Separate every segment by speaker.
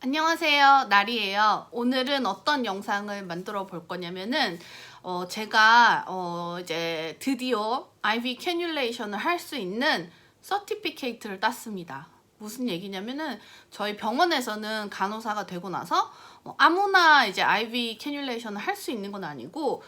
Speaker 1: 안녕하세요, 나리예요. 오늘은 어떤 영상을 만들어 볼 거냐면은 제가 이제 드디어 IV 캐뉼레이션을 할 수 있는 서티피케이트를 땄습니다. 무슨 얘기냐면은 저희 병원에서는 간호사가 되고 나서 아무나 이제 IV 캐뉼레이션을 할 수 있는 건 아니고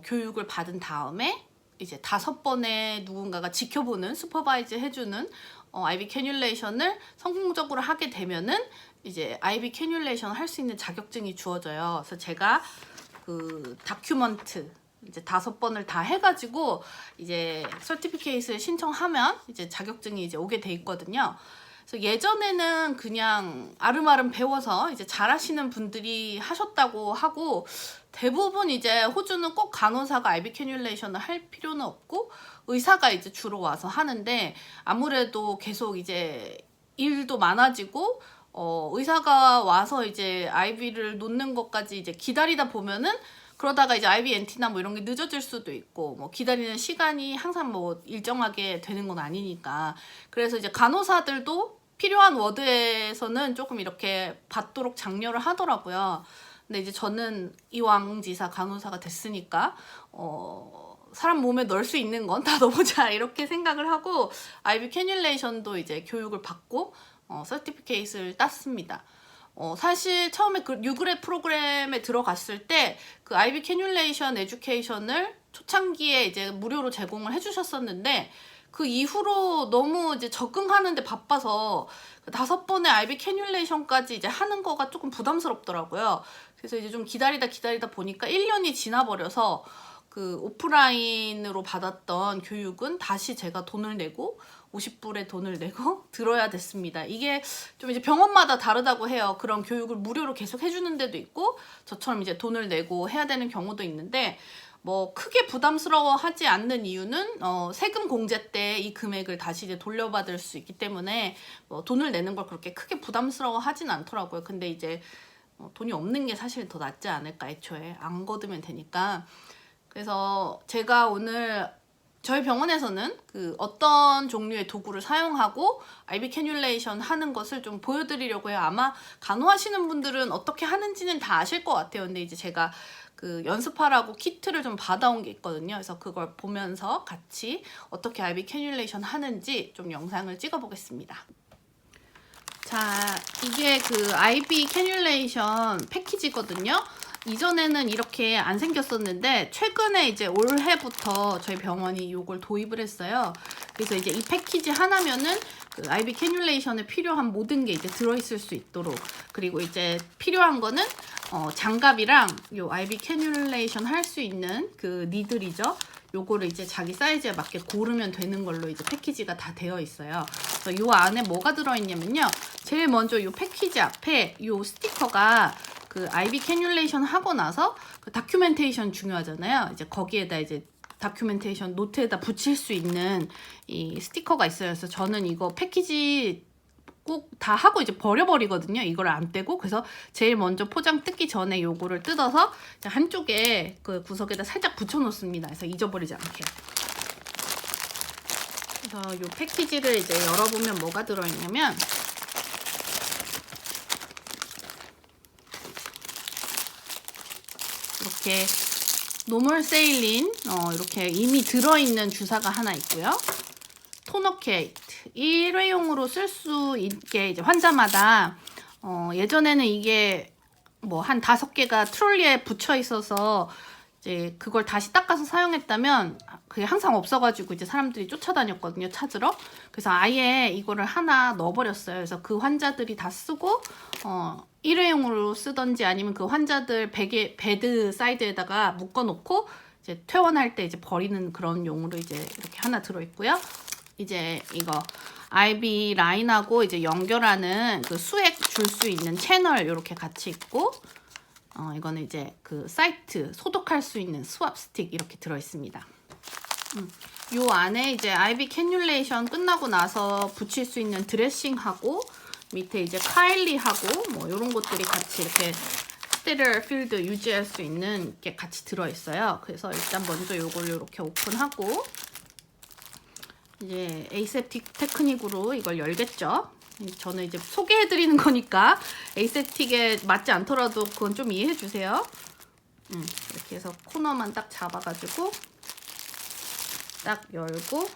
Speaker 1: 교육을 받은 다음에 이제 5번의 누군가가 지켜보는 슈퍼바이즈 해주는 IV 캐뉼레이션을 성공적으로 하게 되면은 이제 IV 캐뉼레이션 할 수 있는 자격증이 주어져요. 그래서 제가 그 다큐먼트 이제 5번을 다 해가지고 이제 서티피케이트를 신청하면 이제 자격증이 이제 오게 돼 있거든요. 그래서 예전에는 그냥 아름아름 배워서 이제 잘하시는 분들이 하셨다고 하고, 대부분 이제 호주는 꼭 간호사가 IV 캐뉼레이션을 할 필요는 없고 의사가 이제 주로 와서 하는데, 아무래도 계속 이제 일도 많아지고 의사가 와서 이제 IV를 놓는 것까지 이제 기다리다 보면은, 그러다가 이제 IV 엔티나 뭐 이런 게 늦어질 수도 있고, 뭐 기다리는 시간이 항상 뭐 일정하게 되는 건 아니니까. 그래서 이제 간호사들도 필요한 워드에서는 조금 이렇게 받도록 장려를 하더라고요. 근데 이제 저는 이왕지사 간호사가 됐으니까 사람 몸에 넣을 수 있는 건 다 넣어보자 이렇게 생각을 하고 IV 캐뉼레이션도 이제 교육을 받고 서티피케이트를 땄습니다. 사실 처음에 그 뉴그레 프로그램에 들어갔을 때 그 IV 캐뉼레이션 에듀케이션을 초창기에 이제 무료로 제공을 해주셨었는데, 그 이후로 너무 이제 적응하는데 바빠서 그 5번의 IV 캐뉼레이션까지 이제 하는 거가 조금 부담스럽더라고요. 그래서 이제 좀 기다리다 보니까 1년이 지나버려서 그 오프라인으로 받았던 교육은 다시 제가 돈을 내고 50불의 돈을 내고 들어야 됐습니다. 이게 좀 이제 병원마다 다르다고 해요. 그런 교육을 무료로 계속 해주는 데도 있고 저처럼 이제 돈을 내고 해야 되는 경우도 있는데, 뭐 크게 부담스러워하지 않는 이유는 세금 공제 때 이 금액을 다시 이제 돌려받을 수 있기 때문에 뭐 돈을 내는 걸 그렇게 크게 부담스러워하진 않더라고요. 근데 이제 돈이 없는 게 사실 더 낫지 않을까, 애초에 안 거두면 되니까. 그래서 제가 오늘 저희 병원에서는 그 어떤 종류의 도구를 사용하고 IV 캐뉼레이션 하는 것을 좀 보여드리려고 해요. 아마 간호하시는 분들은 어떻게 하는지는 다 아실 것 같아요. 근데 이제 제가 그 연습하라고 키트를 좀 받아온 게 있거든요. 그래서 그걸 보면서 같이 어떻게 IV 캐뉼레이션 하는지 좀 영상을 찍어 보겠습니다. 자, 이게 그 IV 캐뉼레이션 패키지거든요. 이전에는 이렇게 안 생겼었는데 최근에 이제 올해부터 저희 병원이 이걸 도입을 했어요. 그래서 이제 이 패키지 하나면은 그 IV 캐뉼레이션에 필요한 모든 게 이제 들어있을 수 있도록, 그리고 이제 필요한 거는 장갑이랑 요 IV 캐뉼레이션 할 수 있는 그 니들이죠. 요거를 이제 자기 사이즈에 맞게 고르면 되는 걸로 이제 패키지가 다 되어 있어요. 그래서 요 안에 뭐가 들어있냐면요. 제일 먼저 요 패키지 앞에 요 스티커가 그 IV 캐뉼레이션 하고 나서 그 다큐멘테이션 중요하잖아요. 이제 거기에다 이제 다큐멘테이션 노트에다 붙일 수 있는 이 스티커가 있어요. 그래서 저는 이거 패키지 꼭 다 하고 이제 버려버리거든요. 이걸 안 떼고. 그래서 제일 먼저 포장 뜯기 전에 요거를 뜯어서 한쪽에 그 구석에다 살짝 붙여놓습니다. 그래서 잊어버리지 않게. 그래서 요 패키지를 이제 열어보면 뭐가 들어있냐면, 이렇게 노멀세일린 이렇게 이미 들어있는 주사가 하나 있고요. 토너케이트 일회용으로 쓸 수 있게 이제 환자마다 예전에는 이게 뭐 한 5개가 트롤리에 붙여 있어서 이제 그걸 다시 닦아서 사용했다면 그게 항상 없어가지고 이제 사람들이 쫓아다녔거든요, 찾으러. 그래서 아예 이거를 하나 넣어버렸어요. 그래서 그 환자들이 다 쓰고 일회용으로 쓰던지 아니면 그 환자들 베드 사이드에다가 묶어놓고 이제 퇴원할 때 이제 버리는 그런 용으로 이제 이렇게 하나 들어있고요. 이제 이거 IV 라인하고 이제 연결하는 그 수액 줄 수 있는 채널 이렇게 같이 있고, 이거는 이제 그 사이트 소독할 수 있는 스왑 스틱 이렇게 들어있습니다. 요 안에 이제 IV 캐뉼레이션 끝나고 나서 붙일 수 있는 드레싱하고 밑에 이제 카일리하고 뭐 이런 것들이 같이 이렇게 스테릴 필드 유지할 수 있는 게 같이 들어있어요. 그래서 일단 먼저 요걸 이렇게 오픈하고 이제 에이셉틱 테크닉으로 이걸 열겠죠. 저는 이제 소개해드리는 거니까 에이세틱에 맞지 않더라도 그건 좀 이해해주세요. 이렇게 해서 코너만 딱 잡아가지고 딱 열고,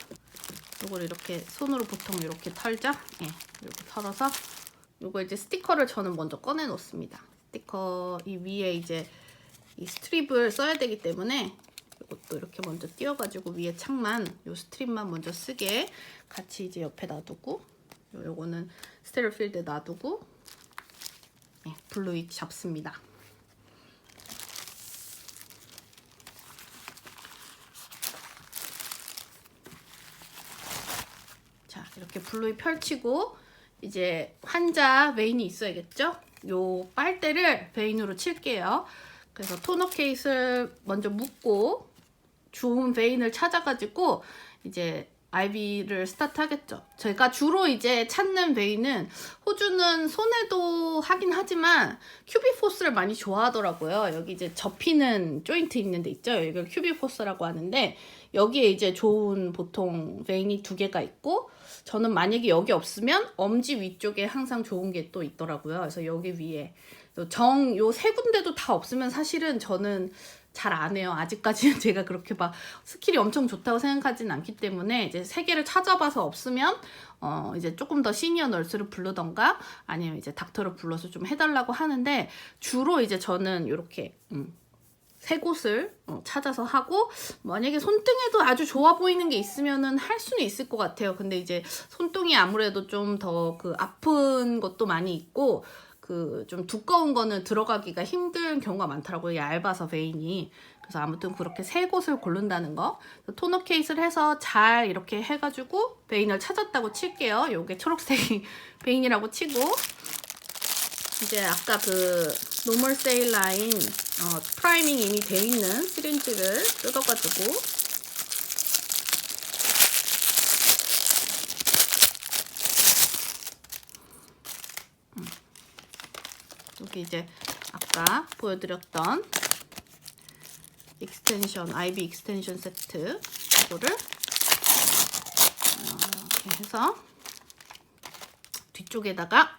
Speaker 1: 이걸 이렇게 손으로 보통 이렇게 털죠. 예, 이렇게 털어서 이거 이제 스티커를 저는 먼저 꺼내 놓습니다. 스티커 이 위에 이제 이 스트립을 써야 되기 때문에 이것도 이렇게 먼저 띄워가지고 위에 창만 요 스트립만 먼저 쓰게 같이 이제 옆에 놔두고, 요거는 스테레오필드에 놔두고, 예, 블루잇 잡습니다. 자, 이렇게 블루잇 펼치고 이제 환자 베인이 있어야겠죠? 요 빨대를 베인으로 칠게요. 그래서 토너 케이스를 먼저 묶고 좋은 베인을 찾아가지고 이제 아이비를 스타트 하겠죠. 제가 주로 이제 찾는 베인은, 호주는 손에도 하긴 하지만 큐비포스를 많이 좋아하더라고요. 여기 이제 접히는 조인트 있는 데 있죠. 이걸 큐비포스라고 하는데, 여기에 이제 좋은 보통 베인이 2개가 있고, 저는 만약에 여기 없으면 엄지 위쪽에 항상 좋은 게 또 있더라고요. 그래서 여기 위에 요 3군데도 다 없으면 사실은 저는 잘 안 해요. 아직까지는 제가 그렇게 막 스킬이 엄청 좋다고 생각하진 않기 때문에, 이제 3개를 찾아봐서 없으면 이제 조금 더 시니어 널스를 부르던가 아니면 이제 닥터를 불러서 좀 해달라고 하는데, 주로 이제 저는 이렇게 3곳을 찾아서 하고, 만약에 손등에도 아주 좋아 보이는 게 있으면은 할 수는 있을 것 같아요. 근데 이제 손등이 아무래도 좀 더 그 아픈 것도 많이 있고, 그 좀 두꺼운 거는 들어가기가 힘든 경우가 많더라고요. 얇아서 베인이. 그래서 아무튼 그렇게 3곳을 고른다는 거. 토너 케이스를 해서 잘 이렇게 해가지고 베인을 찾았다고 칠게요. 요게 초록색 베인이라고 치고, 이제 아까 그 노멀 세일 라인 프라이밍 이미 돼 있는 시린지를 뜯어가지고 여기 이제 아까 보여드렸던 익스텐션, IV 익스텐션 세트, 이거를 이렇게 해서 뒤쪽에다가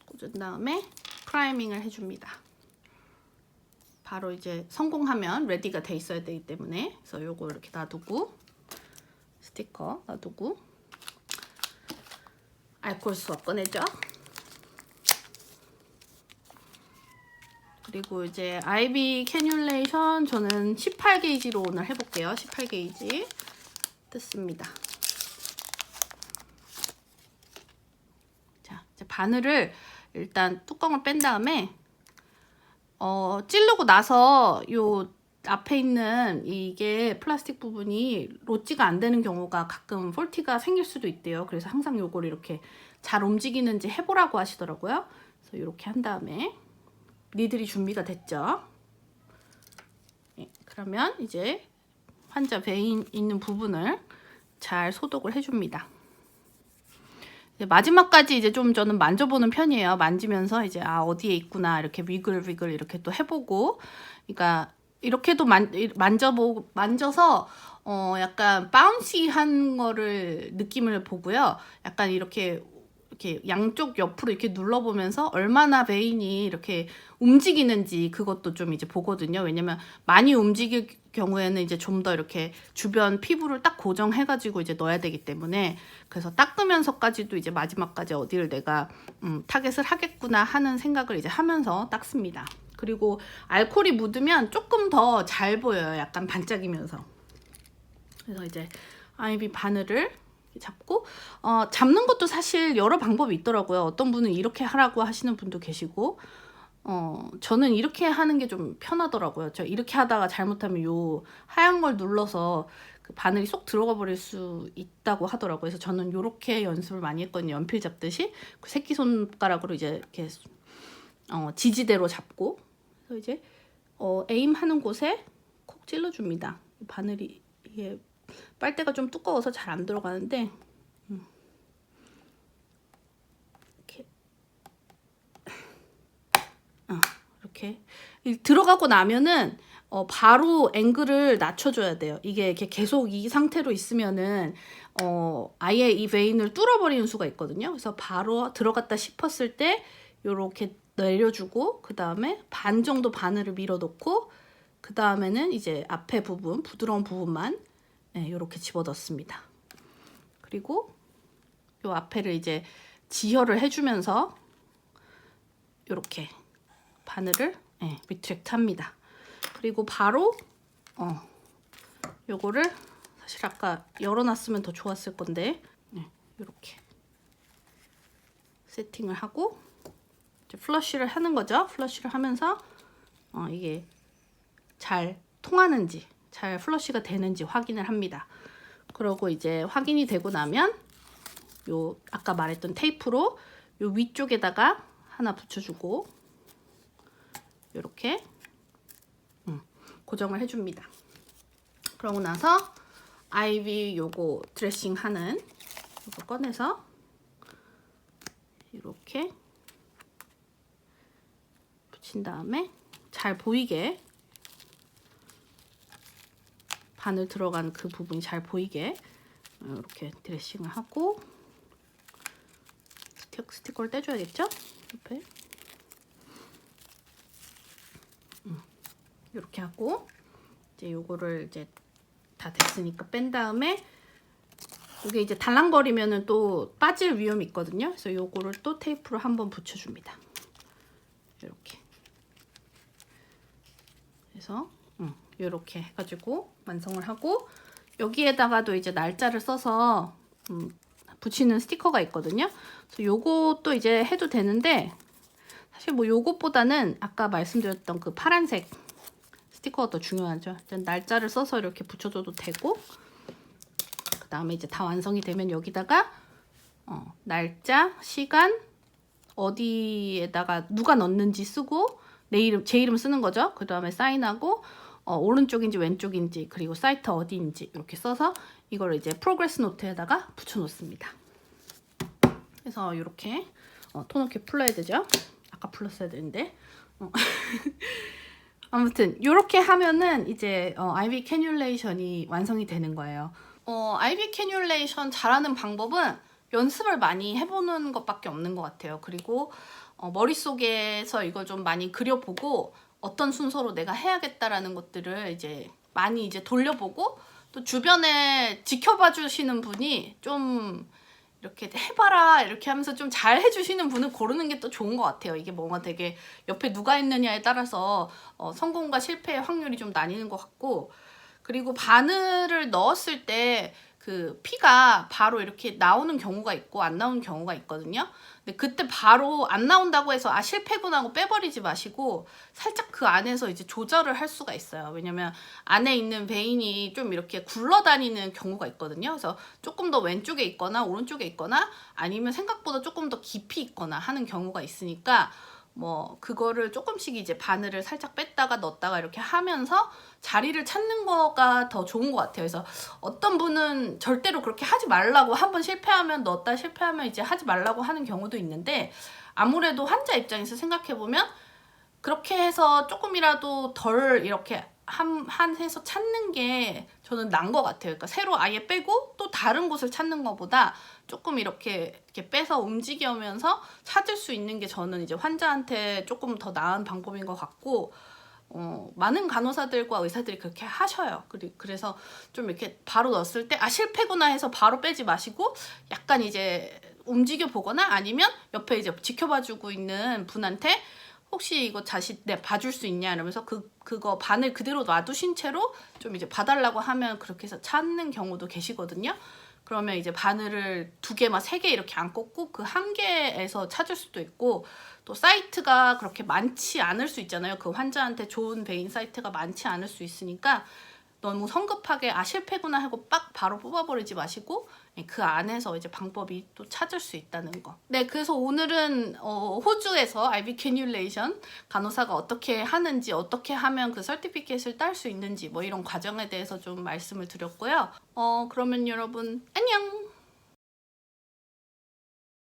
Speaker 1: 꽂은 다음에 프라이밍을 해줍니다. 바로 이제 성공하면 레디가 돼 있어야 되기 때문에. 그래서 요거 이렇게 놔두고, 스티커 놔두고, 알코올 수압 꺼내죠. 그리고 이제 IV 캐뉼레이션 저는 18게이지로 오늘 해볼게요. 18게이지 뜯습니다. 자, 이제 바늘을 일단 뚜껑을 뺀 다음에 찌르고 나서 요 앞에 있는 이게 플라스틱 부분이 로찌가 안 되는 경우가 가끔 폴티가 생길 수도 있대요. 그래서 항상 요걸 이렇게 잘 움직이는지 해보라고 하시더라고요. 그래서 이렇게 한 다음에 니들이 준비가 됐죠. 네, 그러면 이제 환자 베인 있는 부분을 잘 소독을 해줍니다. 마지막까지 이제 좀 저는 만져보는 편이에요. 만지면서 이제 어디에 있구나 이렇게 위글위글 이렇게 또 해보고, 그러니까 이렇게도 만져서 약간 바운시한 거를 느낌을 보고요. 약간 이렇게 양쪽 옆으로 이렇게 눌러보면서 얼마나 베인이 이렇게 움직이는지 그것도 좀 이제 보거든요. 왜냐면 많이 움직일 경우에는 이제 좀 더 이렇게 주변 피부를 딱 고정해가지고 이제 넣어야 되기 때문에, 그래서 닦으면서까지도 이제 마지막까지 어디를 내가 타겟을 하겠구나 하는 생각을 이제 하면서 닦습니다. 그리고 알코올이 묻으면 조금 더 잘 보여요. 약간 반짝이면서. 그래서 이제 IV 바늘을 잡고, 잡는 것도 사실 여러 방법이 있더라고요. 어떤 분은 이렇게 하라고 하시는 분도 계시고, 저는 이렇게 하는 게 좀 편하더라고요. 저 이렇게 하다가 잘못하면 요 하얀 걸 눌러서 그 바늘이 쏙 들어가 버릴 수 있다고 하더라고요. 그래서 저는 요렇게 연습을 많이 했거든요. 연필 잡듯이 그 새끼손가락으로 이제 이렇게 지지대로 잡고, 그래서 이제 에임 하는 곳에 콕 찔러줍니다. 바늘이 이게 빨대가 좀 두꺼워서 잘 안 들어가는데, 이렇게 이렇게 들어가고 나면은 바로 앵글을 낮춰줘야 돼요. 이게 이렇게 계속 이 상태로 있으면은 아예 이 베인을 뚫어버리는 수가 있거든요. 그래서 바로 들어갔다 싶었을 때 요렇게 내려주고 그 다음에 반 정도 바늘을 밀어놓고 그 다음에는 이제 앞에 부분, 부드러운 부분만 요렇게 집어넣습니다. 그리고 요 앞에를 이제 지혈을 해주면서 요렇게 바늘을 리트랙트 합니다. 그리고 바로 요거를 사실 아까 열어놨으면 더 좋았을 건데 이렇게 세팅을 하고 이제 플러쉬를 하는 거죠. 플러쉬를 하면서 이게 잘 통하는지 잘 플러쉬가 되는지 확인을 합니다. 그러고 이제 확인이 되고 나면 요 아까 말했던 테이프로 요 위쪽에다가 하나 붙여주고 이렇게 고정을 해줍니다. 그러고 나서 아이비 요거 드레싱 하는 요거 꺼내서 이렇게 붙인 다음에 잘 보이게 바늘 들어간 그 부분이 잘 보이게 이렇게 드레싱을 하고 스티커를 떼줘야겠죠? 옆에 이렇게 하고 이제 요거를 이제 다 됐으니까 뺀 다음에 이게 이제 달랑거리면은 또 빠질 위험이 있거든요. 그래서 요거를 또 테이프로 한번 붙여줍니다. 이렇게 그래서 이렇게 해가지고 완성을 하고 여기에다가도 이제 날짜를 써서 붙이는 스티커가 있거든요. 그래서 요것도 이제 해도 되는데 사실 뭐 요것보다는 아까 말씀드렸던 그 파란색 스티커가 더 중요하죠. 날짜를 써서 이렇게 붙여줘도 되고 그 다음에 이제 다 완성이 되면 여기다가 날짜, 시간, 어디에다가 누가 넣는지 쓰고 내 이름, 제 이름 쓰는 거죠. 그 다음에 사인하고 오른쪽인지 왼쪽인지 그리고 사이트 어디인지 이렇게 써서 이걸 이제 프로그레스 노트에다가 붙여 놓습니다. 그래서 이렇게 톤 없게 풀러야 되죠. 아까 풀렀어야 되는데 아무튼 이렇게 하면은 이제 IV 캐뉼레이션이 완성이 되는 거예요. IV 캐뉼레이션 잘하는 방법은 연습을 많이 해보는 것밖에 없는 것 같아요. 그리고 머릿속에서 이걸 좀 많이 그려보고 어떤 순서로 내가 해야겠다라는 것들을 이제 많이 이제 돌려보고 또 주변에 지켜봐 주시는 분이 좀 이렇게 해봐라 이렇게 하면서 좀 잘 해주시는 분을 고르는 게 또 좋은 것 같아요. 이게 뭔가 되게 옆에 누가 있느냐에 따라서 성공과 실패의 확률이 좀 나뉘는 것 같고 그리고 바늘을 넣었을 때 그 피가 바로 이렇게 나오는 경우가 있고 안 나오는 경우가 있거든요. 근데 그때 바로 안 나온다고 해서 아 실패구나 하고 빼버리지 마시고 살짝 그 안에서 이제 조절을 할 수가 있어요. 왜냐면 안에 있는 베인이 좀 이렇게 굴러다니는 경우가 있거든요. 그래서 조금 더 왼쪽에 있거나 오른쪽에 있거나 아니면 생각보다 조금 더 깊이 있거나 하는 경우가 있으니까 뭐 그거를 조금씩 이제 바늘을 살짝 뺐다가 넣었다가 이렇게 하면서 자리를 찾는 거가 더 좋은 것 같아요. 그래서 어떤 분은 절대로 그렇게 하지 말라고 한번 실패하면 넣었다 실패하면 이제 하지 말라고 하는 경우도 있는데 아무래도 환자 입장에서 생각해보면 그렇게 해서 조금이라도 덜 이렇게 해서 찾는 게 저는 나은 것 같아요. 그러니까 새로 아예 빼고 또 다른 곳을 찾는 것보다 조금 이렇게 빼서 움직이면서 찾을 수 있는 게 저는 이제 환자한테 조금 더 나은 방법인 것 같고 많은 간호사들과 의사들이 그렇게 하셔요. 그래서 좀 이렇게 바로 넣었을 때 아 실패구나 해서 바로 빼지 마시고 약간 이제 움직여 보거나 아니면 옆에 이제 지켜봐주고 있는 분한테 혹시 이거 다시 봐줄 수 있냐 이러면서 그거 바늘 그대로 놔두신 채로 좀 이제 봐달라고 하면 그렇게 해서 찾는 경우도 계시거든요. 그러면 이제 바늘을 2개, 막 3개 이렇게 안 꽂고 그 1개에서 찾을 수도 있고 또 사이트가 그렇게 많지 않을 수 있잖아요. 그 환자한테 좋은 베인 사이트가 많지 않을 수 있으니까 너무 성급하게 아 실패구나 하고 빡 바로 뽑아버리지 마시고 그 안에서 이제 방법이 또 찾을 수 있다는 거. 네, 그래서 오늘은 호주에서 IV 캐뉼레이션 간호사가 어떻게 하는지 어떻게 하면 그 서티피케이트를 딸 수 있는지 뭐 이런 과정에 대해서 좀 말씀을 드렸고요. 그러면 여러분 안녕!